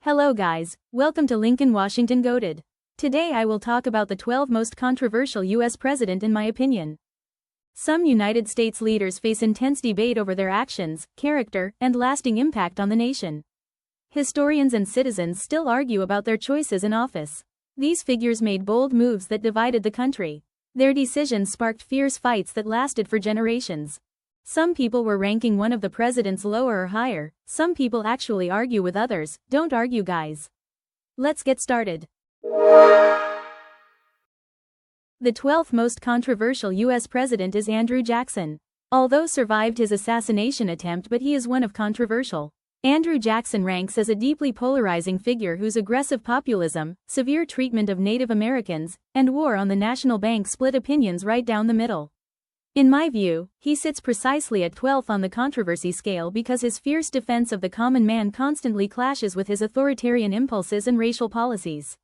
Hello guys, welcome to Lincoln Washington Goated. Today I will talk about the 12 most controversial US president in my opinion. Some United States leaders face intense debate over their actions, character, and lasting impact on the nation. Historians and citizens still argue about their choices in office. These figures made bold moves that divided the country. Their decisions sparked fierce fights that lasted for generations. Some people were ranking one of the presidents lower or higher. Some people actually argue with others. Don't argue, guys. Let's get started. The 12th most controversial US president is Andrew Jackson. Although survived his assassination attempt, but he is one of controversial. Andrew Jackson ranks as a deeply polarizing figure whose aggressive populism, severe treatment of Native Americans, and war on the national bank split opinions right down the middle. In my view, he sits precisely at 12th on the controversy scale because his fierce defense of the common man constantly clashes with his authoritarian impulses and racial policies.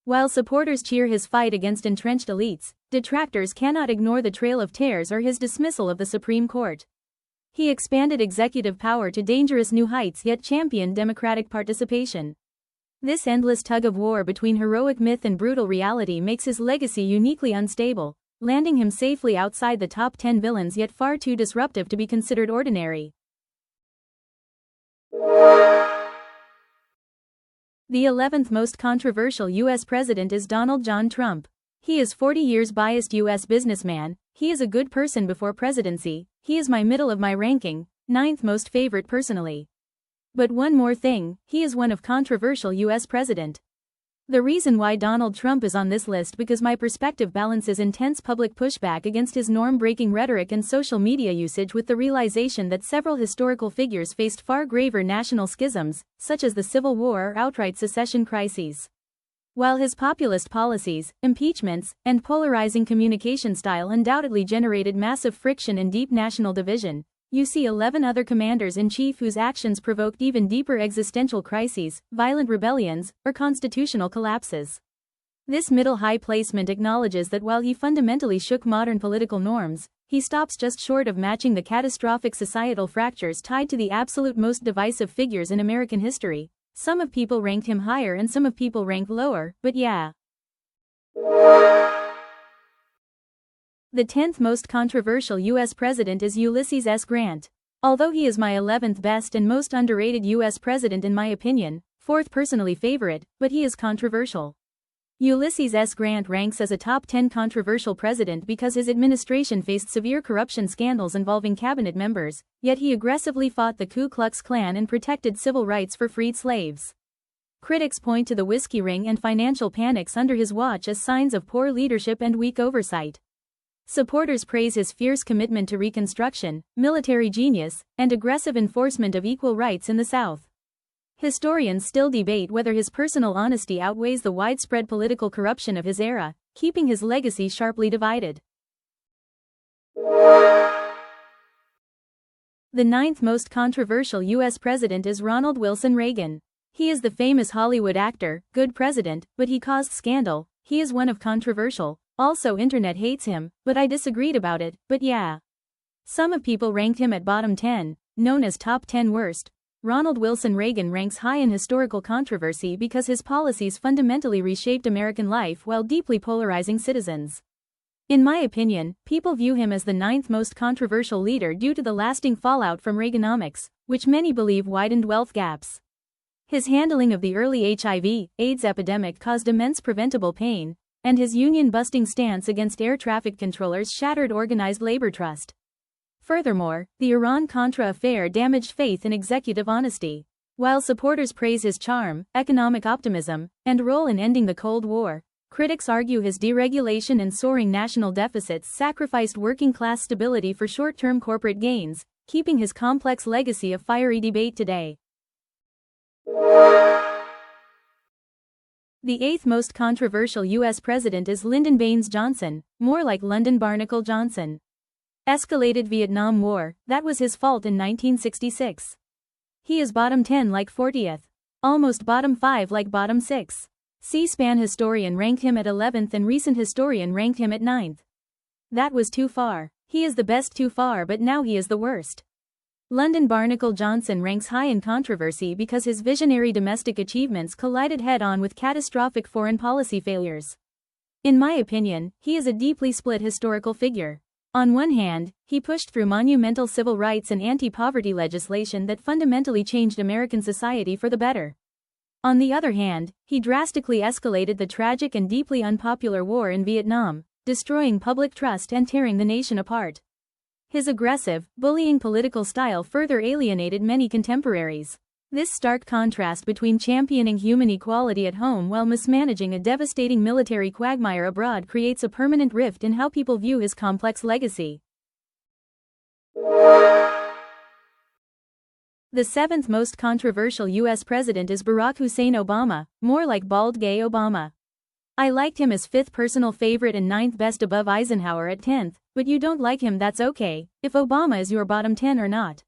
While supporters cheer his fight against entrenched elites, detractors cannot ignore the trail of tears or his dismissal of the Supreme Court. He expanded executive power to dangerous new heights yet championed democratic participation. This endless tug-of-war between heroic myth and brutal reality makes his legacy uniquely unstable, landing him safely outside the top 10 villains yet far too disruptive to be considered ordinary. The 11th most controversial US president is Donald John Trump. He is 40 years biased US businessman. He is a good person before presidency. He is my middle of my ranking, 9th most favorite personally. But one more thing, he is one of controversial US president. The reason why Donald Trump is on this list because my perspective balances intense public pushback against his norm-breaking rhetoric and social media usage with the realization that several historical figures faced far graver national schisms, such as the Civil War or outright secession crises. While his populist policies, impeachments, and polarizing communication style undoubtedly generated massive friction and deep national division, you see 11 other commanders-in-chief whose actions provoked even deeper existential crises, violent rebellions, or constitutional collapses. This middle high placement acknowledges that while he fundamentally shook modern political norms, he stops just short of matching the catastrophic societal fractures tied to the absolute most divisive figures in American history. Some of people ranked him higher and some of people ranked lower, but yeah. The 10th most controversial US president is Ulysses S. Grant. Although he is my 11th best and most underrated US president in my opinion, 4th personally favorite, but he is controversial. Ulysses S. Grant ranks as a top 10 controversial president because his administration faced severe corruption scandals involving cabinet members, yet he aggressively fought the Ku Klux Klan and protected civil rights for freed slaves. Critics point to the whiskey ring and financial panics under his watch as signs of poor leadership and weak oversight. Supporters praise his fierce commitment to Reconstruction, military genius, and aggressive enforcement of equal rights in the South. Historians still debate whether his personal honesty outweighs the widespread political corruption of his era, keeping his legacy sharply divided. The 9th most controversial US president is Ronald Wilson Reagan. He is the famous Hollywood actor, good president, but he caused scandal. He is one of controversial. Also, internet hates him, but I disagreed about it, but yeah. Some of people ranked him at bottom 10, known as top 10 worst. Ronald Wilson Reagan ranks high in historical controversy because his policies fundamentally reshaped American life while deeply polarizing citizens. In my opinion, people view him as the 9th most controversial leader due to the lasting fallout from Reaganomics, which many believe widened wealth gaps. His handling of the early HIV/AIDS epidemic caused immense preventable pain, and his union-busting stance against air traffic controllers shattered organized labor trust. Furthermore, the Iran-Contra affair damaged faith in executive honesty. While supporters praise his charm, economic optimism, and role in ending the Cold War, critics argue his deregulation and soaring national deficits sacrificed working-class stability for short-term corporate gains, keeping his complex legacy a fiery debate today. The 8th most controversial US president is Lyndon B. Johnson, more like London Barnacle Johnson. Escalated Vietnam War, that was his fault in 1966. He is bottom 10 like 40th. Almost bottom 5 like bottom 6. C-SPAN historian ranked him at 11th and recent historian ranked him at 9th. That was too far. He is the best too far, but now he is the worst. Lyndon Barnacle Johnson ranks high in controversy because his visionary domestic achievements collided head-on with catastrophic foreign policy failures. In my opinion, he is a deeply split historical figure. On one hand, he pushed through monumental civil rights and anti-poverty legislation that fundamentally changed American society for the better. On the other hand, he drastically escalated the tragic and deeply unpopular war in Vietnam, destroying public trust and tearing the nation apart. His aggressive, bullying political style further alienated many contemporaries. This stark contrast between championing human equality at home while mismanaging a devastating military quagmire abroad creates a permanent rift in how people view his complex legacy. The seventh most controversial U.S. president is Barack Hussein Obama, more like bald gay Obama. I liked him as 5th personal favorite and 9th best above Eisenhower at 10th, but you don't like him, that's okay, if Obama is your bottom 10 or not.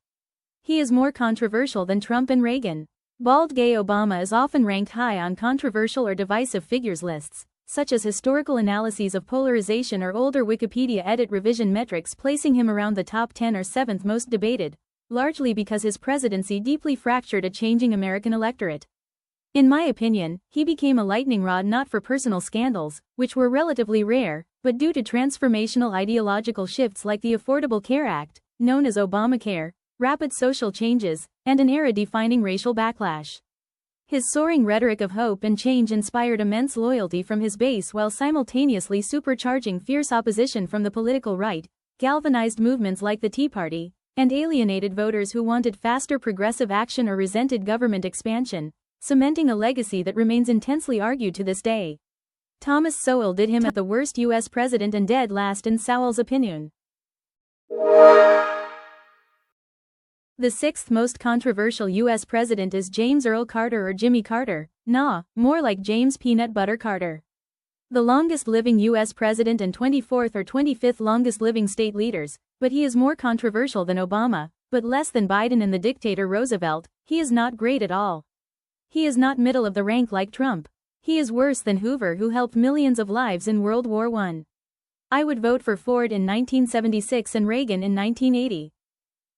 He is more controversial than Trump and Reagan. Bald gay Obama is often ranked high on controversial or divisive figures lists, such as historical analyses of polarization or older Wikipedia edit revision metrics placing him around the top 10 or 7th most debated, largely because his presidency deeply fractured a changing American electorate. In my opinion, he became a lightning rod not for personal scandals, which were relatively rare, but due to transformational ideological shifts like the Affordable Care Act, known as Obamacare, rapid social changes, and an era-defining racial backlash. His soaring rhetoric of hope and change inspired immense loyalty from his base while simultaneously supercharging fierce opposition from the political right, galvanized movements like the Tea Party, and alienated voters who wanted faster progressive action or resented government expansion, cementing a legacy that remains intensely argued to this day. Thomas Sowell did him at the worst U.S. president and dead last in Sowell's opinion. The 6th most controversial U.S. president is James Earl Carter or Jimmy Carter, more like James Peanut Butter Carter. The longest living U.S. president and 24th or 25th longest living state leaders, but he is more controversial than Obama, but less than Biden and the dictator Roosevelt. He is not great at all. He is not middle of the rank like Trump. He is worse than Hoover, who helped millions of lives in World War I. I would vote for Ford in 1976 and Reagan in 1980.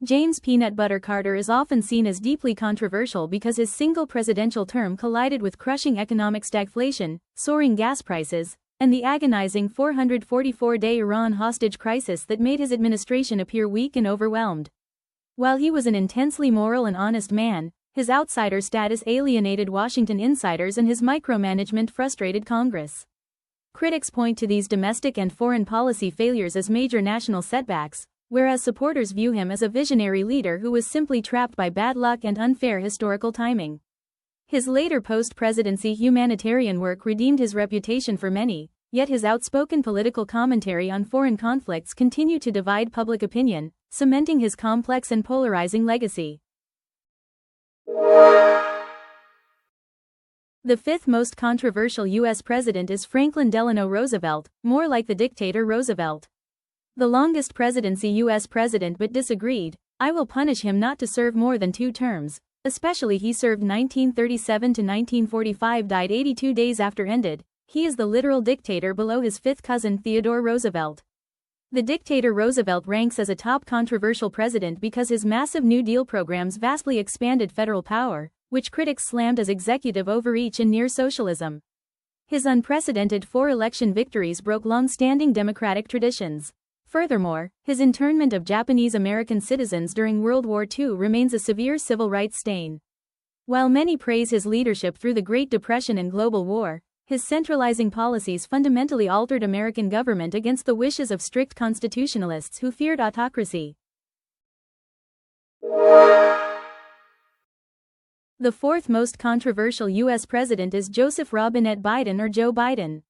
James Peanut Butter Carter is often seen as deeply controversial because his single presidential term collided with crushing economic stagflation, soaring gas prices, and the agonizing 444-day Iran hostage crisis that made his administration appear weak and overwhelmed. While he was an intensely moral and honest man, his outsider status alienated Washington insiders and his micromanagement frustrated Congress. Critics point to these domestic and foreign policy failures as major national setbacks, whereas supporters view him as a visionary leader who was simply trapped by bad luck and unfair historical timing. His later post-presidency humanitarian work redeemed his reputation for many, yet his outspoken political commentary on foreign conflicts continued to divide public opinion, cementing his complex and polarizing legacy. The 5th most controversial U.S. president is Franklin Delano Roosevelt, more like the dictator Roosevelt. The longest presidency U.S. president but disagreed, I will punish him not to serve more than 2 terms, especially he served 1937 to 1945, died 82 days after ended. He is the literal dictator below his 5th cousin Theodore Roosevelt. The dictator Roosevelt ranks as a top controversial president because his massive New Deal programs vastly expanded federal power, which critics slammed as executive overreach and near socialism. His unprecedented 4 election victories broke long-standing democratic traditions. Furthermore, his internment of Japanese American citizens during World War II remains a severe civil rights stain. While many praise his leadership through the Great Depression and global war, his centralizing policies fundamentally altered American government against the wishes of strict constitutionalists who feared autocracy. The 4th most controversial U.S. president is Joseph Robinette Biden or Joe Biden.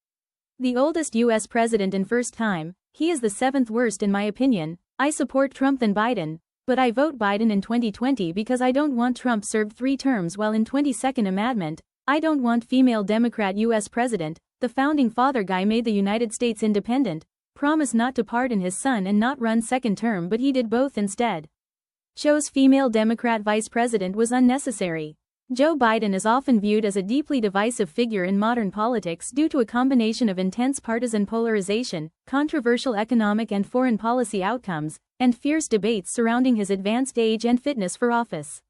The oldest U.S. president in first time, he is the 7th worst in my opinion. I support Trump than Biden, but I vote Biden in 2020 because I don't want Trump served 3 terms while in 22nd Amendment. I don't want female Democrat U.S. president. The founding father guy made the United States independent, promised not to pardon his son and not run 2nd term, but he did both instead. Chose female Democrat vice president was unnecessary. Joe Biden is often viewed as a deeply divisive figure in modern politics due to a combination of intense partisan polarization, controversial economic and foreign policy outcomes, and fierce debates surrounding his advanced age and fitness for office.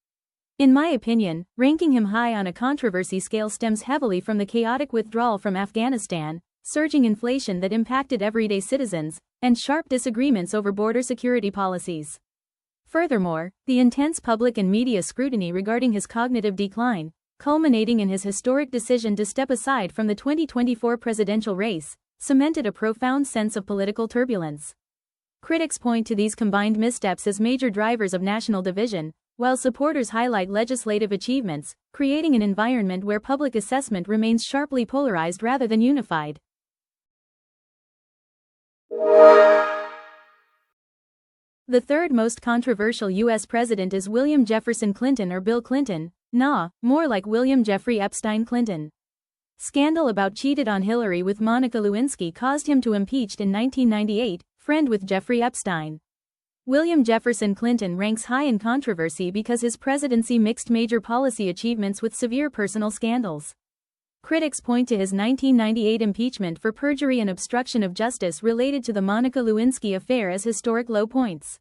In my opinion, ranking him high on a controversy scale stems heavily from the chaotic withdrawal from Afghanistan, surging inflation that impacted everyday citizens, and sharp disagreements over border security policies. Furthermore, the intense public and media scrutiny regarding his cognitive decline, culminating in his historic decision to step aside from the 2024 presidential race, cemented a profound sense of political turbulence. Critics point to these combined missteps as major drivers of national division, while supporters highlight legislative achievements, creating an environment where public assessment remains sharply polarized rather than unified. The third most controversial U.S. president is William Jefferson Clinton or Bill Clinton, more like William Jeffrey Epstein Clinton. Scandal about cheated on Hillary with Monica Lewinsky caused him to impeached in 1998, friend with Jeffrey Epstein. William Jefferson Clinton ranks high in controversy because his presidency mixed major policy achievements with severe personal scandals. Critics point to his 1998 impeachment for perjury and obstruction of justice related to the Monica Lewinsky affair as historic low points.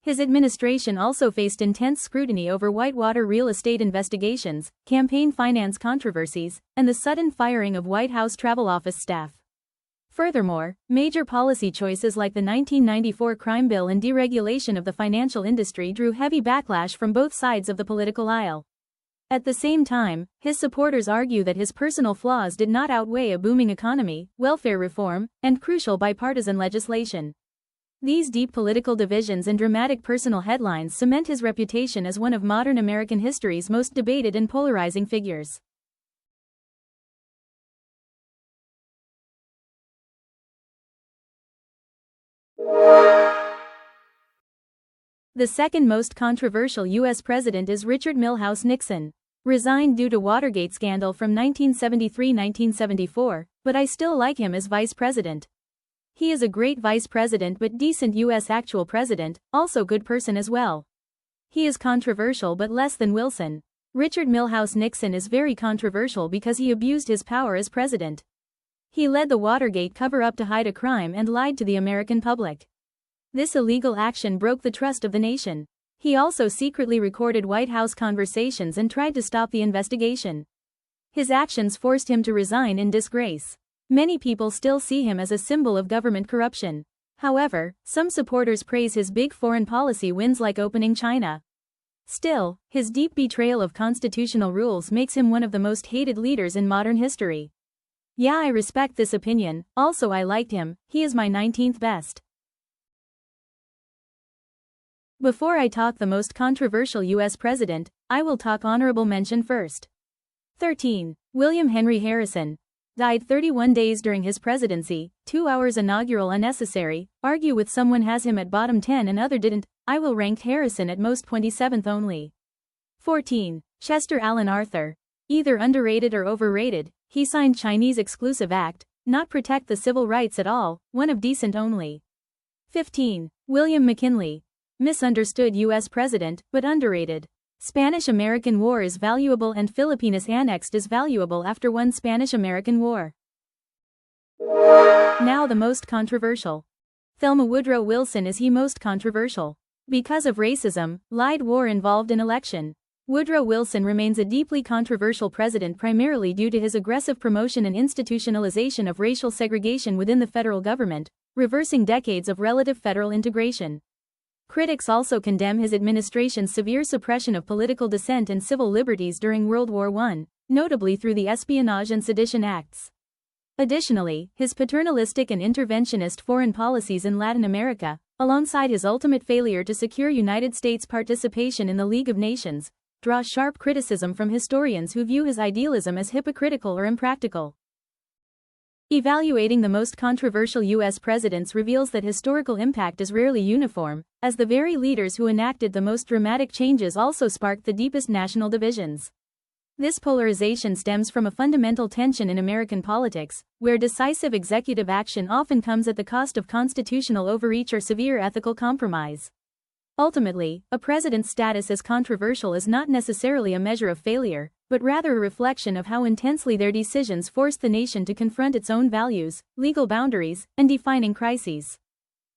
His administration also faced intense scrutiny over Whitewater real estate investigations, campaign finance controversies, and the sudden firing of White House travel office staff. Furthermore, major policy choices like the 1994 crime bill and deregulation of the financial industry drew heavy backlash from both sides of the political aisle. At the same time, his supporters argue that his personal flaws did not outweigh a booming economy, welfare reform, and crucial bipartisan legislation. These deep political divisions and dramatic personal headlines cement his reputation as one of modern American history's most debated and polarizing figures. The second most controversial U.S. president is Richard Milhous Nixon. Resigned due to Watergate scandal from 1973-1974, but I still like him as vice president. He is a great vice president but decent U.S. actual president, also good person as well. He is controversial but less than Wilson. Richard Milhous Nixon is very controversial because he abused his power as president. He led the Watergate cover-up to hide a crime and lied to the American public. This illegal action broke the trust of the nation. He also secretly recorded White House conversations and tried to stop the investigation. His actions forced him to resign in disgrace. Many people still see him as a symbol of government corruption. However, some supporters praise his big foreign policy wins like opening China. Still, his deep betrayal of constitutional rules makes him one of the most hated leaders in modern history. Yeah, I respect this opinion, also I liked him, he is my 19th best. Before I talk the most controversial U.S. president, I will talk honorable mention first. 13. William Henry Harrison. Died 31 days during his presidency, 2 hours inaugural unnecessary, argue with someone has him at bottom 10 and other didn't, I will rank Harrison at most 27th only. 14. Chester Alan Arthur. Either underrated or overrated, he signed Chinese Exclusive Act, not protect the civil rights at all, one of decent only. 15. William McKinley. Misunderstood U.S. president, but underrated. Spanish-American War is valuable and Philippines annexed is valuable after one Spanish-American War. Now the most controversial. Thelma Woodrow Wilson. Is he most controversial? Because of racism, lied war involved in election. Woodrow Wilson remains a deeply controversial president primarily due to his aggressive promotion and institutionalization of racial segregation within the federal government, reversing decades of relative federal integration. Critics also condemn his administration's severe suppression of political dissent and civil liberties during World War I, notably through the Espionage and Sedition Acts. Additionally, his paternalistic and interventionist foreign policies in Latin America, alongside his ultimate failure to secure United States participation in the League of Nations, draw sharp criticism from historians who view his idealism as hypocritical or impractical. Evaluating the most controversial U.S. presidents reveals that historical impact is rarely uniform, as the very leaders who enacted the most dramatic changes also sparked the deepest national divisions. This polarization stems from a fundamental tension in American politics, where decisive executive action often comes at the cost of constitutional overreach or severe ethical compromise. Ultimately, a president's status as controversial is not necessarily a measure of failure, but rather a reflection of how intensely their decisions forced the nation to confront its own values, legal boundaries, and defining crises.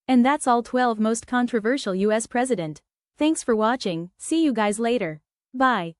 And that's all 12 most controversial US president. Thanks for watching, see you guys later. Bye.